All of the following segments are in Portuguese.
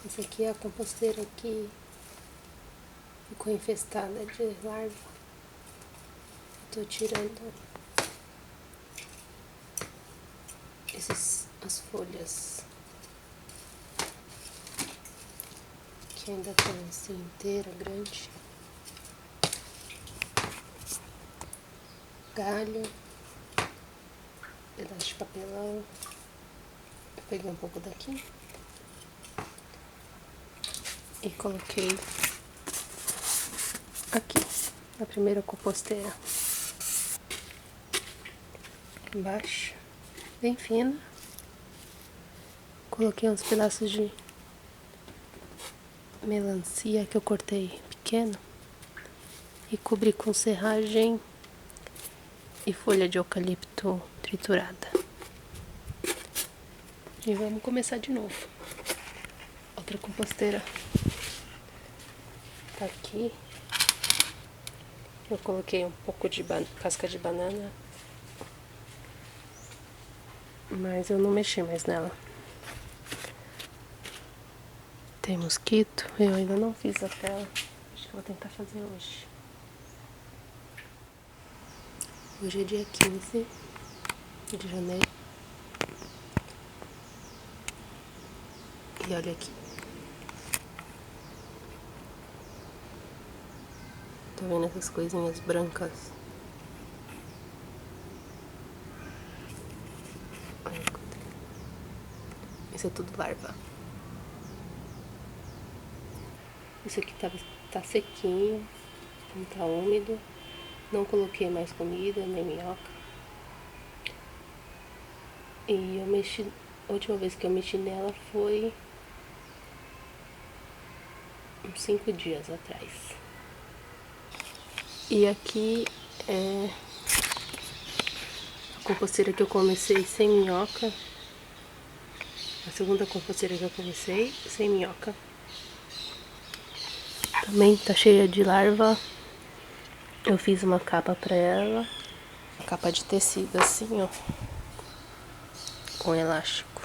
Essa aqui é a composteira que ficou infestada de larva. Tô tirando as folhas que ainda estão assim inteira, grande. Galho, pedaço de papelão. Eu peguei um pouco daqui e coloquei aqui na primeira composteira, embaixo, bem fina. Coloquei uns pedaços de melancia que eu cortei pequeno e cobri com serragem e folha de eucalipto triturada. E vamos começar de novo. Outra composteira tá aqui. Eu coloquei um pouco de casca de banana, mas eu não mexi mais nela. Tem mosquito, eu ainda não fiz a tela. Acho que eu vou tentar fazer hoje. Hoje é dia 15 de janeiro. E olha aqui. Tá vendo essas coisinhas brancas? Olha, isso é tudo larva. Isso aqui tá sequinho, não tá úmido. Não coloquei mais comida, nem minhoca. E eu mexi, a última vez que eu mexi nela foi uns 5 dias atrás. E aqui é a composteira que eu comecei sem minhoca. A segunda composteira que eu comecei sem minhoca. Também tá cheia de larva. Eu fiz uma capa pra ela. Uma capa de tecido assim, ó. Com elástico.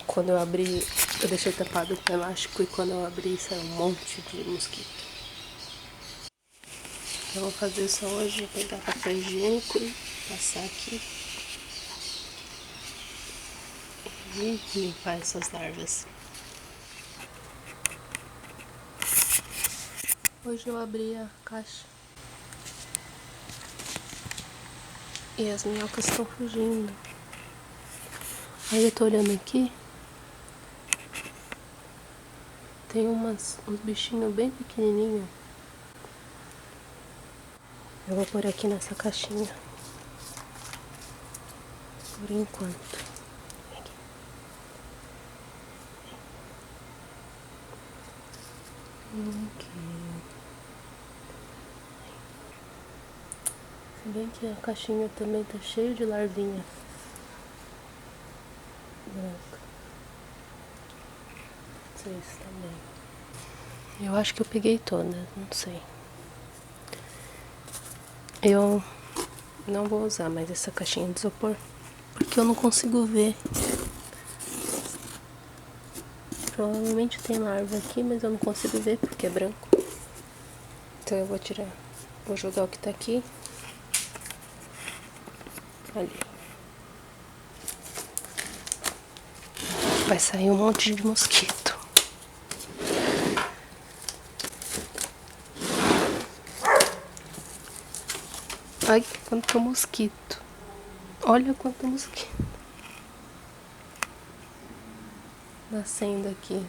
Quando eu abri, eu deixei tapado com elástico e quando eu abri saiu um monte de mosquito. Eu vou fazer só hoje, vou pegar papel higiênico e passar aqui. E limpar essas larvas. Hoje eu abri a caixa. E as minhocas estão fugindo. Aí eu tô olhando aqui. Tem uns bichinhos bem pequenininhos. Eu vou pôr aqui nessa caixinha. Por enquanto. Aqui. Se bem que a caixinha também tá cheia de larvinha branca. Não sei se também. Eu acho que eu peguei todas, não sei. Eu não vou usar mais essa caixinha de isopor, porque eu não consigo ver. Provavelmente tem larva aqui, mas eu não consigo ver porque é branco. Então eu vou tirar, vou jogar o que tá aqui. Ali. Vai sair um monte de mosquito. Ai, quanto mosquito. Olha quanto mosquito. Nascendo aqui.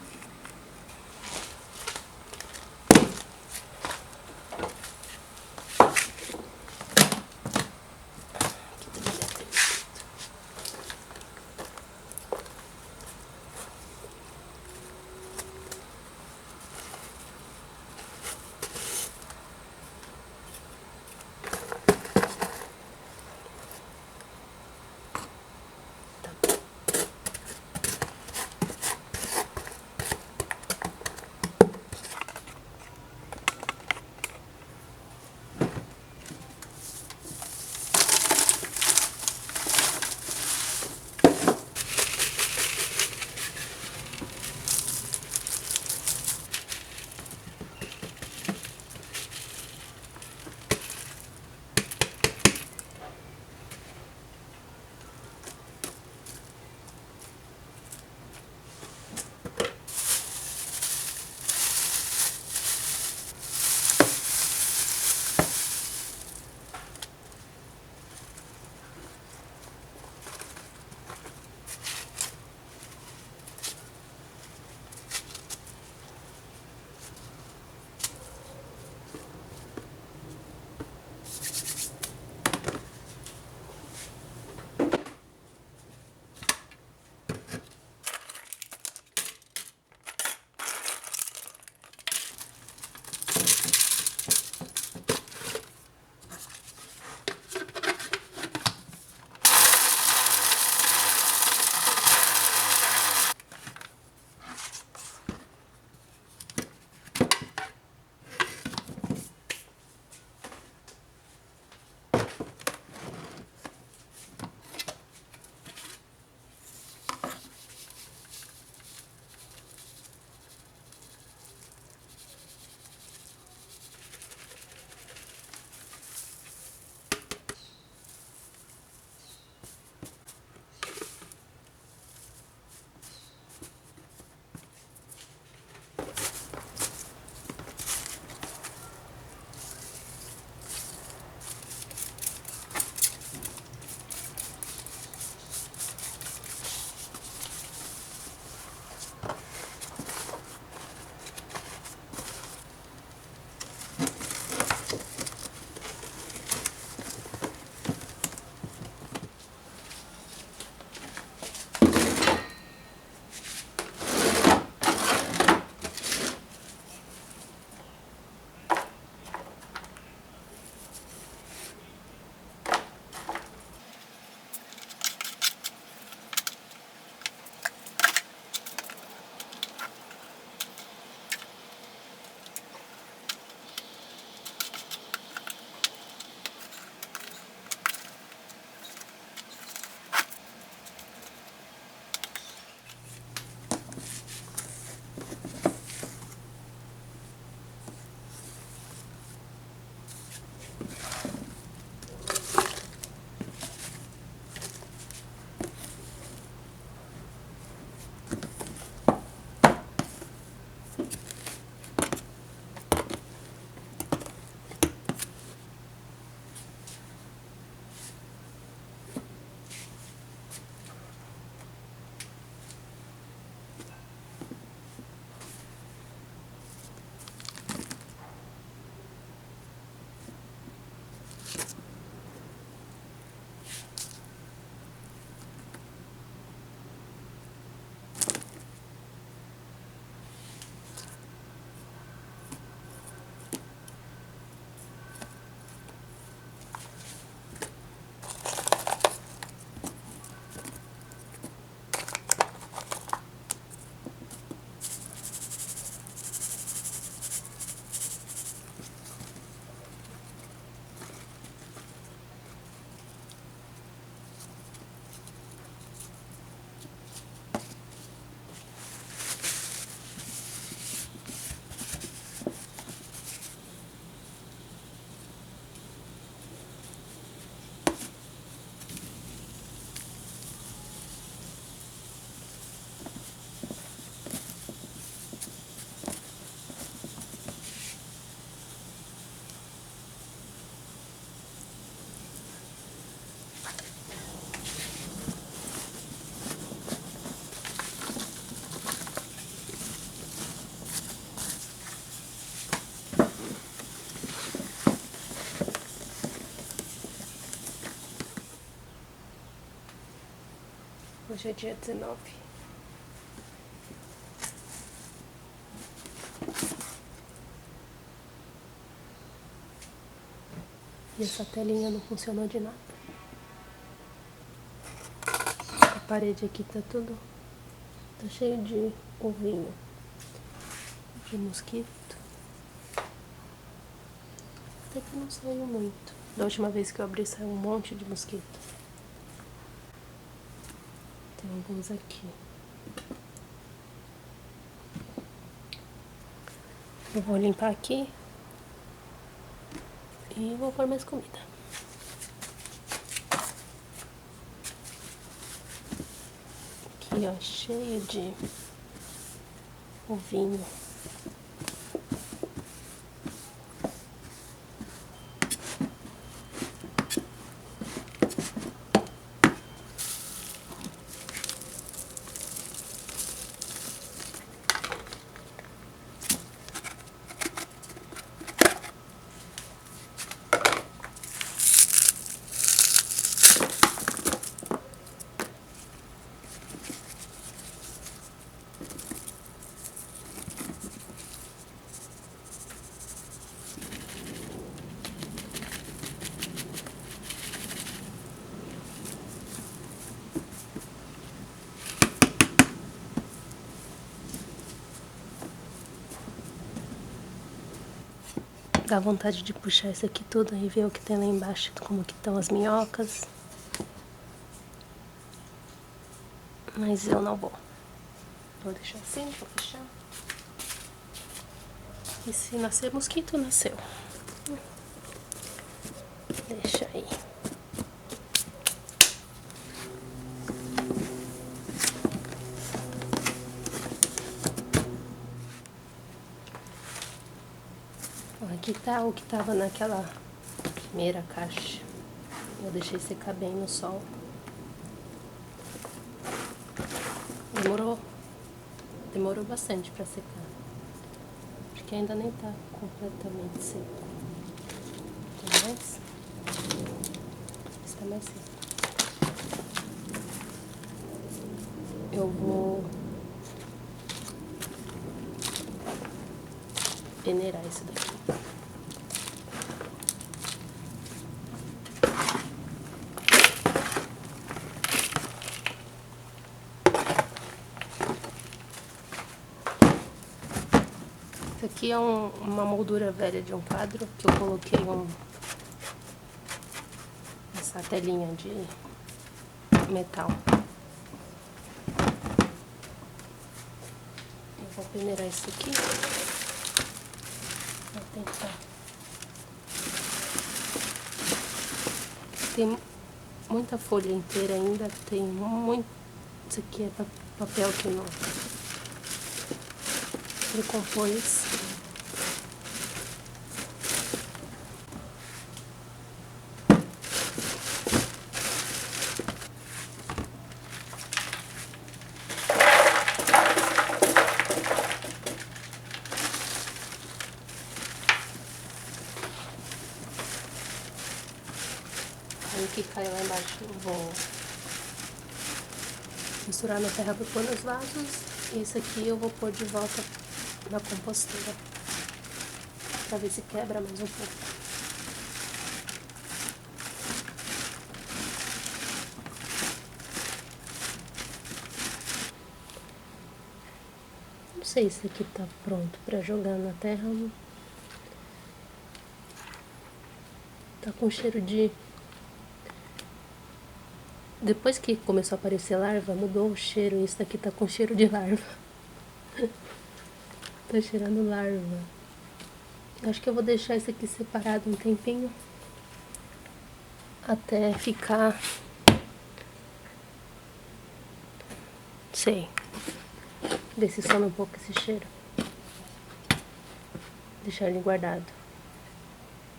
Hoje é dia 19. E essa telinha não funcionou de nada. A parede aqui tá cheio de ovinho de mosquito. Até que não saiu muito. Da última vez que eu abri saiu um monte de mosquito. Tem alguns aqui. Eu vou limpar aqui e vou pôr mais comida. Aqui, ó, cheio de ovinho. Dá vontade de puxar isso aqui tudo e ver o que tem lá embaixo, como que estão as minhocas. Mas eu não vou. Vou deixar assim, vou fechar. E se nascer mosquito, nasceu. Deixa aí. Aqui tá o que tava naquela primeira caixa. Eu deixei secar bem no sol. Demorou bastante pra secar. Porque ainda nem tá completamente seco. Tem mais? Está mais seco. Eu vou peneirar isso daqui. Isso aqui é uma moldura velha de um quadro que eu coloquei essa telinha de metal. Eu vou peneirar isso aqui. Vou tentar. Tem muita folha inteira ainda, tem muito. Isso aqui é papel que não decompôs. Aí o que cai lá embaixo eu vou misturar na terra para pôr nos vasos. E esse aqui eu vou pôr de volta na composteira para ver se quebra mais um pouco. Não sei se aqui tá pronto para jogar na terra. Tá com cheiro de... Depois que começou a aparecer larva, mudou o cheiro. Isso daqui tá com cheiro de larva. Tá cheirando larva. Acho que eu vou deixar isso aqui separado um tempinho. Até ficar... Sei. Ver se some um pouco esse cheiro. Deixar ele guardado.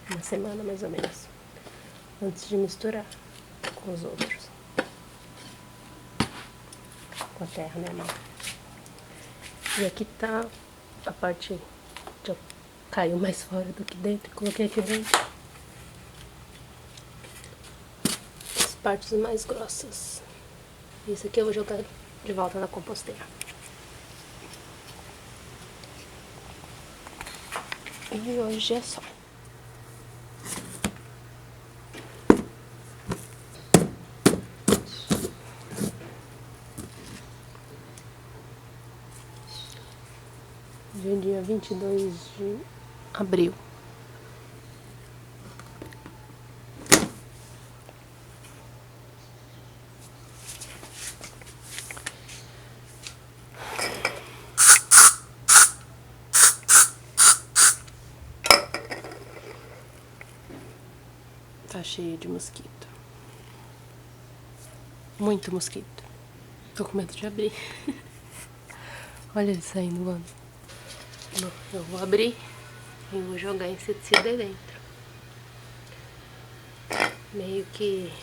Uma semana mais ou menos. Antes de misturar com os outros. Com a terra normal. E aqui tá a parte que caiu mais fora do que dentro. Coloquei aqui dentro. As partes mais grossas. Isso aqui eu vou jogar de volta na composteira. E hoje é só. Hoje é dia 22 de abril. Tá cheio de mosquito. Muito mosquito. Tô com medo de abrir. Olha ele saindo voando. Eu vou abrir e vou jogar inseticida aí dentro. Meio que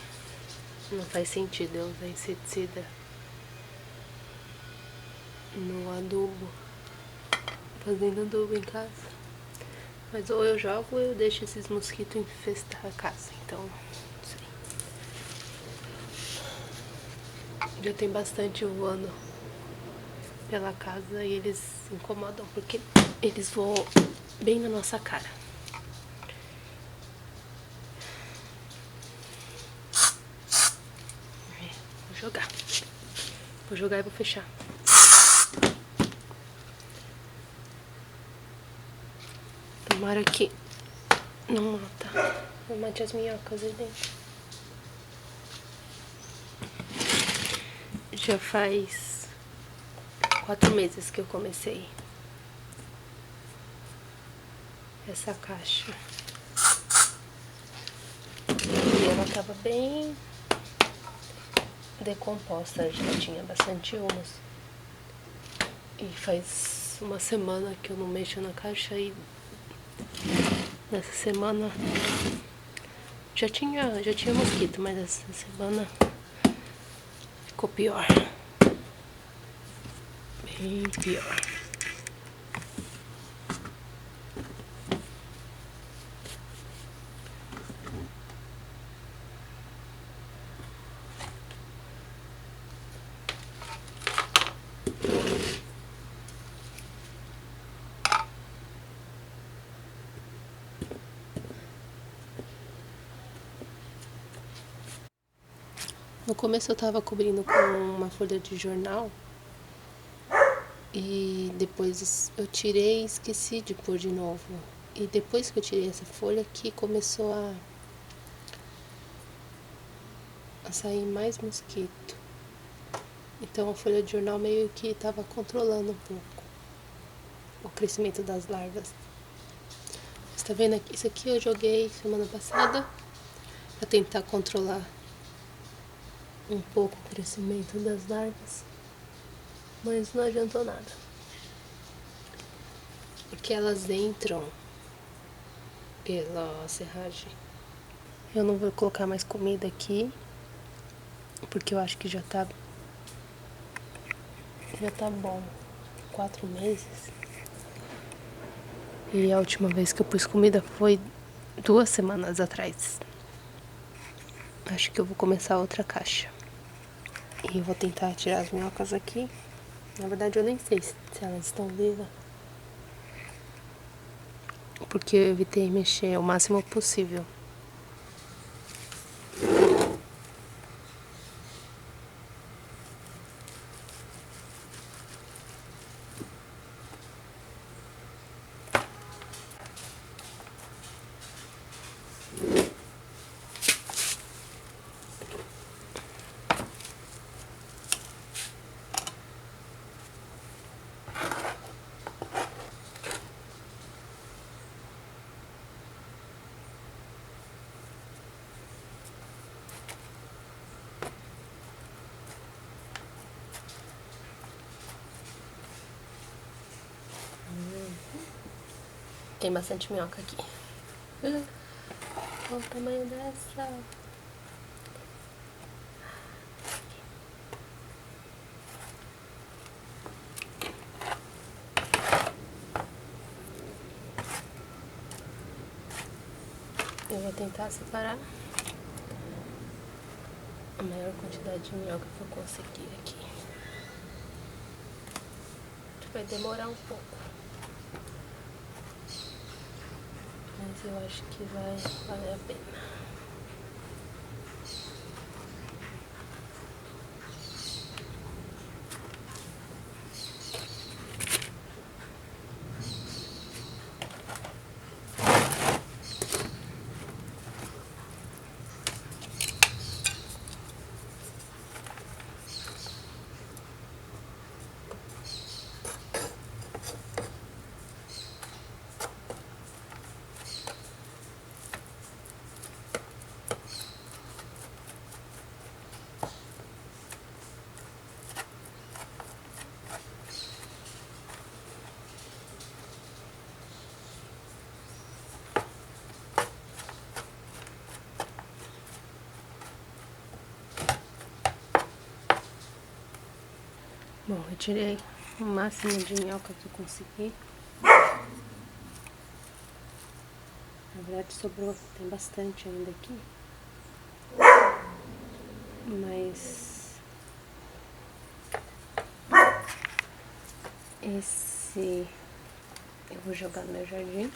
não faz sentido eu usar inseticida no adubo, fazendo adubo em casa. Mas ou eu jogo ou eu deixo esses mosquitos infestar a casa. Então, não sei. Já tem bastante voando pela casa e eles incomodam porque eles voam bem na nossa cara. Vou jogar. Vou jogar e vou fechar. Tomara que não mate as minhocas aí dentro. Já faz 4 meses que eu comecei essa caixa. E ela tava bem decomposta, já tinha bastante humus. E faz uma semana que eu não mexo na caixa e nessa semana já tinha mosquito, mas essa semana ficou pior. Bem pior. No começo eu tava cobrindo com uma folha de jornal e depois eu tirei e esqueci de pôr de novo. E depois que eu tirei essa folha aqui começou a sair mais mosquito. Então a folha de jornal meio que tava controlando um pouco o crescimento das larvas. Você tá vendo aqui? Isso aqui eu joguei semana passada pra tentar controlar um pouco o crescimento das larvas, mas não adiantou nada, porque elas entram pela serragem. Eu não vou colocar mais comida aqui, porque eu acho que já tá bom. 4 meses. E a última vez que eu pus comida foi 2 semanas atrás. Acho que eu vou começar outra caixa. E vou tentar tirar as minhocas aqui. Na verdade eu nem sei se elas estão vivas, porque eu evitei mexer o máximo possível. Tem bastante minhoca aqui. Olha o tamanho dessa. Eu vou tentar separar a maior quantidade de minhoca que eu conseguir aqui. Vai demorar um pouco, mas eu acho que vai valer a pena. Bom, eu tirei o máximo de minhoca que eu consegui. Na verdade sobrou, tem bastante ainda aqui. Mas esse eu vou jogar no meu jardim.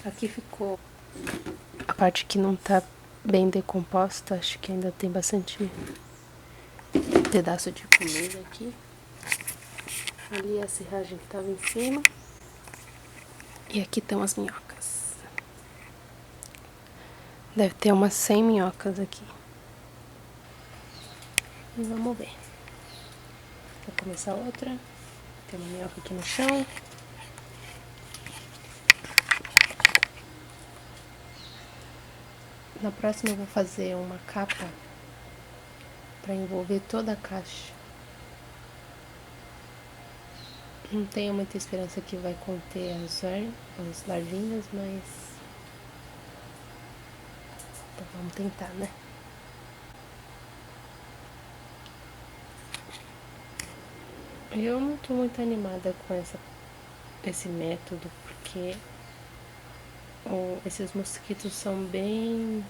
Aqui ficou a parte que não tá bem decomposta, acho que ainda tem bastante pedaço de comida aqui. Ali a serragem que tava em cima. E aqui estão as minhocas. Deve ter umas 100 minhocas aqui. E vamos ver. Vou começar outra. Tem uma minhoca aqui no chão. Na próxima eu vou fazer uma capa para envolver toda a caixa. Não tenho muita esperança que vai conter as larvinhas, mas então vamos tentar, né? Eu não tô muito animada com esse método, porque esses mosquitos são bem...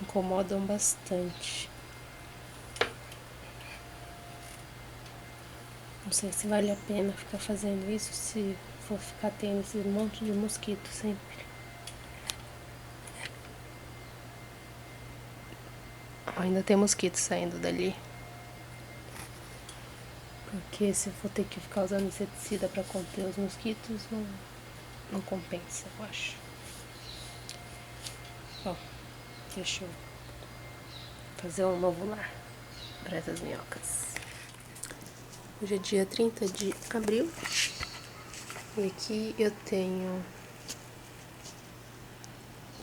incomodam bastante. Não sei se vale a pena ficar fazendo isso, se for ficar tendo esse monte de mosquito sempre. Ainda tem mosquito saindo dali. Porque se eu for ter que ficar usando inseticida para conter os mosquitos, não compensa, eu acho. Bom, deixa eu fazer um novo lar para essas minhocas. Hoje é dia 30 de abril. E aqui eu tenho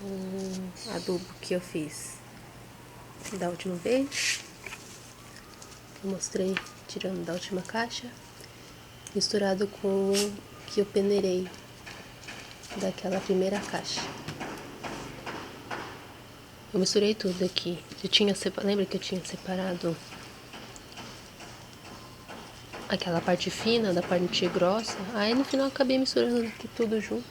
um adubo que eu fiz da última vez. Eu mostrei tirando da última caixa, misturado com o que eu peneirei daquela primeira caixa. Eu misturei tudo aqui. Lembra que eu tinha separado aquela parte fina da parte grossa? Aí no final eu acabei misturando aqui tudo junto.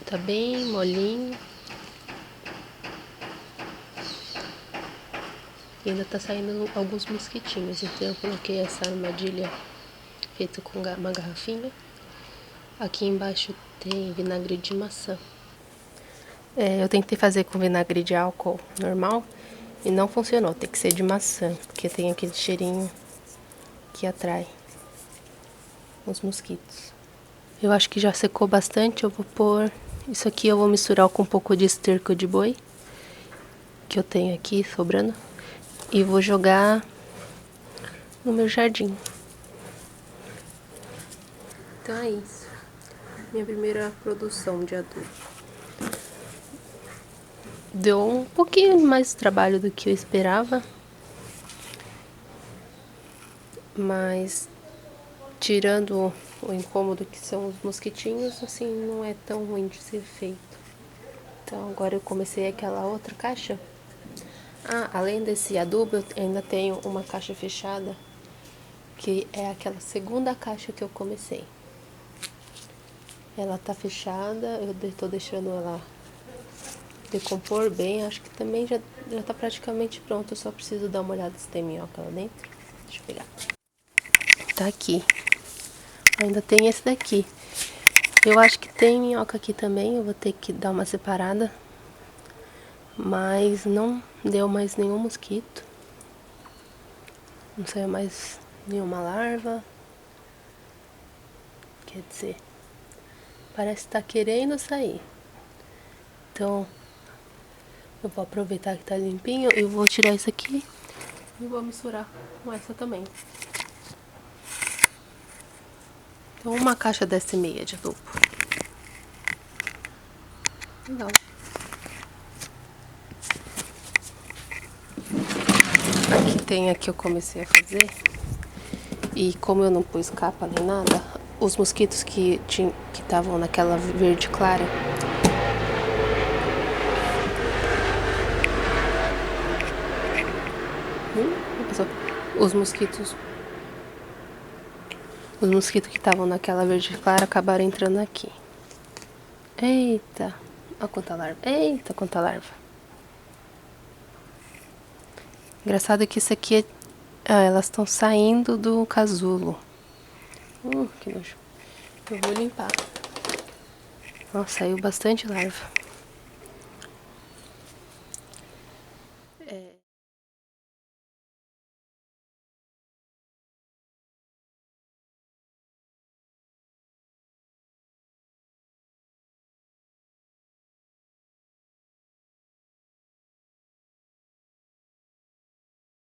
Tá bem molinho. E ainda tá saindo alguns mosquitinhos, então eu coloquei essa armadilha feita com uma garrafinha. Aqui embaixo tem vinagre de maçã. Eu tentei fazer com vinagre de álcool normal e não funcionou, tem que ser de maçã, porque tem aquele cheirinho que atrai os mosquitos. Eu acho que já secou bastante, eu vou pôr... Isso aqui eu vou misturar com um pouco de esterco de boi, que eu tenho aqui sobrando, e vou jogar no meu jardim. Então é isso. Minha primeira produção de adubo. Deu um pouquinho mais de trabalho do que eu esperava, mas tirando o incômodo que são os mosquitinhos, assim, não é tão ruim de ser feito. Então agora eu comecei aquela outra caixa. Além desse adubo, eu ainda tenho uma caixa fechada, que é aquela segunda caixa que eu comecei. Ela tá fechada, eu tô deixando ela decompor bem. Acho que também já tá praticamente pronto. Eu só preciso dar uma olhada se tem minhoca lá dentro. Deixa eu pegar. Tá aqui. Ainda tem esse daqui. Eu acho que tem minhoca aqui também. Eu vou ter que dar uma separada. Mas não deu mais nenhum mosquito. Não saiu mais nenhuma larva. Quer dizer, parece que tá querendo sair. Então, eu vou aproveitar que tá limpinho e vou tirar isso aqui e vou misturar com essa também. Então, uma caixa dessa e meia de adubo. Legal. Aqui tem a que eu comecei a fazer. E como eu não pus capa nem nada, os mosquitos que estavam naquela verde clara, os mosquitos que estavam naquela verde clara acabaram entrando aqui. Eita, olha quanta larva. Eita, quanta larva. Engraçado que isso aqui elas estão saindo do casulo. Que nojo. Eu vou limpar. Nossa, saiu bastante larva.